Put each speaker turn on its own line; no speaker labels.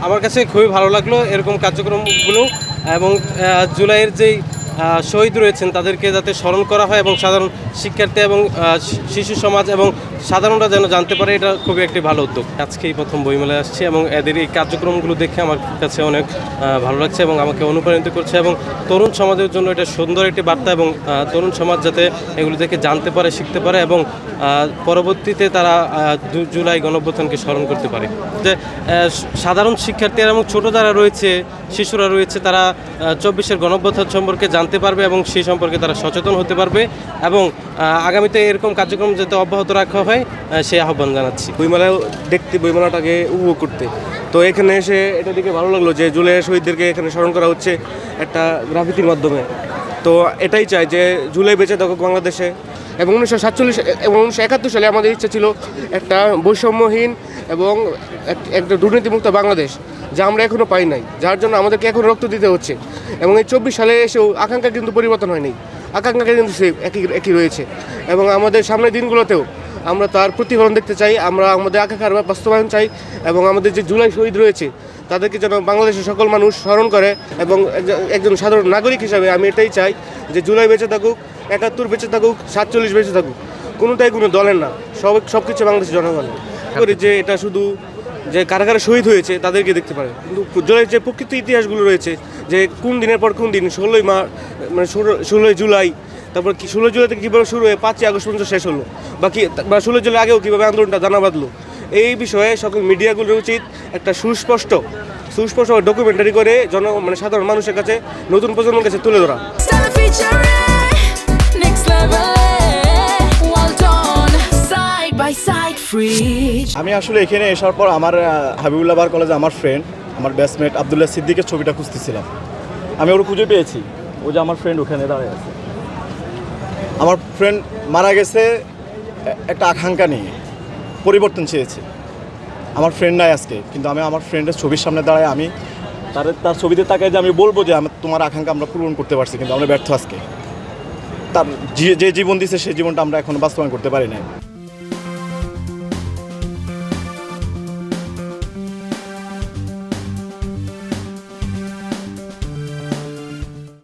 আমার কাছে খুবই ভালো লাগলো এরকম কার্যক্রমগুলো এবং জুলাইয়ের যেই শহীদ রয়েছেন তাদেরকে যাতে স্মরণ করা হয় এবং সাধারণ শিক্ষার্থী এবং শিশু সমাজ এবং সাধারণরা যেন জানতে পারে, এটা খুবই একটি ভালো উদ্যোগ। আজকেই প্রথম বইমেলায় আসছি এবং এদের এই কার্যক্রমগুলো দেখে আমার কাছে অনেক ভালো লাগছে এবং আমাকে অনুপ্রাণিত করছে এবং তরুণ সমাজের জন্য এটা সুন্দর একটি বার্তা এবং তরুণ সমাজ যাতে এগুলো দেখে জানতে পারে, শিখতে পারে এবং পরবর্তীতে তারা জুলাই গণঅভ্যুত্থানকে স্মরণ করতে পারে। যে সাধারণ শিক্ষার্থীরা এবং ছোটো যারা রয়েছে, শিশুরা রয়েছে, তারা 24-এর গণঅভ্যুত্থান সম্পর্কে জানতে পারবে এবং সেই সম্পর্কে তারা সচেতন হতে পারবে এবং আগামীতে এরকম কার্যক্রম যাতে অব্যাহত রাখা হয় সেই আহ্বান জানাচ্ছি।
বইমেলা দেখতে, বইমেলাটাকে উপভোগ করতে, তো এখানে এসে এটা দেখে ভালো লাগলো যে জুলাই শহীদদেরকে এখানে স্মরণ করা হচ্ছে একটা গ্রাফিতির মাধ্যমে। তো এটাই চাই যে জুলাই বেঁচে থাকুক বাংলাদেশে। এবং 1947 এবং 1971 সালে আমাদের ইচ্ছা ছিল একটা বৈষম্যহীন এবং একটা দুর্নীতিমুক্ত বাংলাদেশ, যা আমরা এখনও পাই নাই, যার জন্য আমাদেরকে এখন রক্ত দিতে হচ্ছে। এবং এই 24 সালে এসেও আকাঙ্ক্ষা কিন্তু পরিবর্তন হয়নি, আকাঙ্ক্ষা কিন্তু একই রয়েছে এবং আমাদের সামনের দিনগুলোতেও আমরা তার প্রতিফলন দেখতে চাই। আমরা আমাদের আকাঙ্ক্ষার বাস্তবায়ন চাই এবং আমাদের যে জুলাই শহীদ রয়েছে তাদেরকে যেন বাংলাদেশের সকল মানুষ স্মরণ করে। এবং একজন সাধারণ নাগরিক হিসাবে আমি এটাই চাই যে জুলাই বেঁচে থাকুক, 71 বেঁচে থাকুক, 47 বেঁচে থাকুক, কোনোটাই কোনো দলের না, সব কিছু বাংলাদেশের জনগণের। করি যে এটা শুধু যে কারা কারা শহীদ হয়েছে তাদেরকে দেখতে পারে, কিন্তু জুলাইয়ের যে প্রকৃত ইতিহাসগুলো রয়েছে, যে কোন দিনের পর কোন দিন, 16 জুলাই, তারপর 16 জুলাই থেকে কীভাবে শুরু হয়ে 5 আগস্ট পর্যন্ত শেষ হলো, বা 16 জুলাই আগেও কীভাবে আন্দোলনটা দানা বাঁধলো, এই বিষয়ে সকল মিডিয়াগুলোর উচিত একটা সুস্পষ্ট ডকুমেন্টারি করে সাধারণ মানুষের কাছে, নতুন প্রজন্মের কাছে তুলে ধরা।
আমি আসলে এখানে আসার পর আমার হাবিবুল্লাহ বার কলেজে আমার ফ্রেন্ড, আমার ব্যাচমেট আবদুল্লাহ সিদ্দিকের ছবিটা খুঁজতেছিলাম। আমি ওর খুঁজে পেয়েছি, ও যে আমার ফ্রেন্ড ওখানে দাঁড়িয়ে আছে। আমার ফ্রেন্ড মারা গেছে একটা আকাঙ্ক্ষা নিয়ে, পরিবর্তন চেয়েছে। আমার ফ্রেন্ড নাই আজকে, কিন্তু আমি আমার ফ্রেন্ডের ছবির সামনে দাঁড়ায় আমি তার ছবিতে তাকাই যে আমি বলবো যে তোমার আকাঙ্ক্ষা আমরা পূরণ করতে পারছি, কিন্তু আমরা ব্যর্থ আজকে। তার যে জীবন দিচ্ছে সেই জীবনটা আমরা এখন বাস্তবায়ন করতে পারি না।